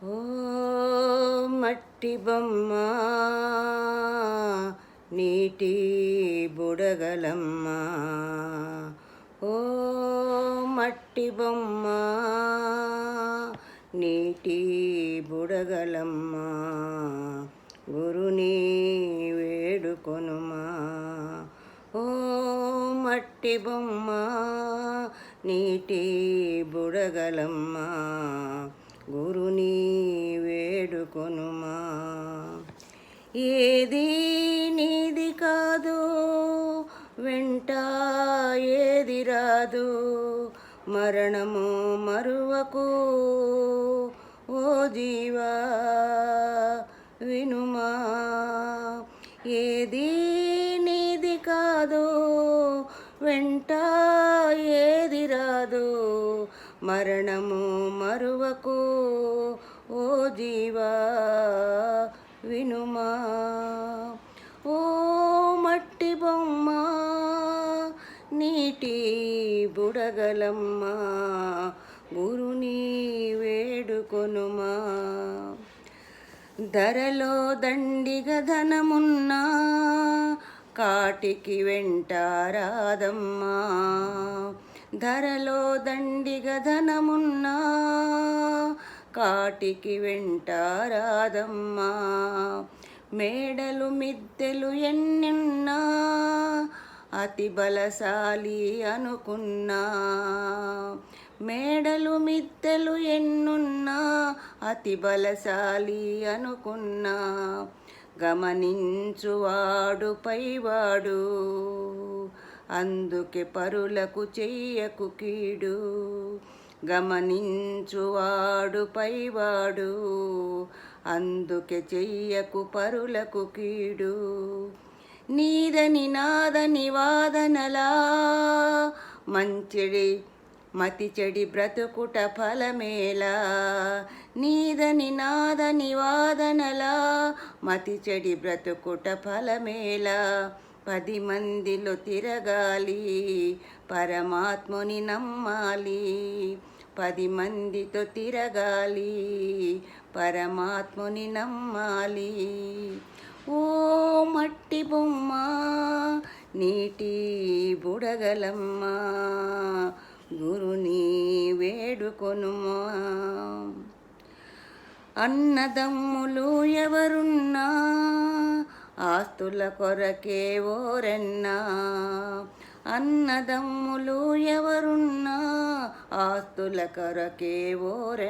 ఓ మట్టి బొమ్మ నీటి బుడగలమ్మ, ఓ మట్టి బొమ్మ నీటి బుడగలమ్మ, గురుని వేడుకొనుమా. ఓ మట్టి బొమ్మ నీటి బుడగలమ్మ, గురుని వేడుకొనుమా. ఏది నీది కాదు, వెంట ఏది రాదు, మరణము మరువకు ఓ జీవా వినుమా. ఏది నీది కాదు, వెంట ఏది రాదు, మరణము మరువకు ఓ జీవా వినుమా. ఓ మట్టి బొమ్మ నీటి బుడగలమ్మ, గురుని వేడుకొనుమా. ధరలో దండిగా ధనమున్నా కాటికి వెంటారాదమ్మా. ధరలో దండిగా ధనమున్నా కాటికి వెంటారాదమ్మా. మేడలు మిద్దెలు ఎన్నున్నా అతి బలశాలి అనుకున్నా. మేడలు మిద్దెలు ఎన్నున్నా అతి బలశాలి అనుకున్నా. గమనించువాడు పైవాడు, అందుకే పరులకు చెయ్యకు కీడు. గమనించువాడు పైవాడు, అందుకే చెయ్యకు పరులకు కీడు. నీదని నాదని వాదనలా మంచిడి మతి చెడి బ్రతుకుట ఫలమేలా. నీదని నాదని వాదనలా మతి చెడి బ్రతుకుట ఫలమేలా. 10 మందిలో తిరగాలి, పరమాత్ముని నమ్మాలి. 10 మందితో తిరగాలి, పరమాత్ముని నమ్మాలి. ఓ మట్టి బొమ్మ నీటి బుడగలమ్మ, గురుని వేడుకొనుమా. అన్నదమ్ములు ఎవరున్నా ఆస్తుల కొరకే ఓరన్నా. అన్నదమ్ములు ఎవరున్నా ఆస్తుల కొరకే ఓరన్నా.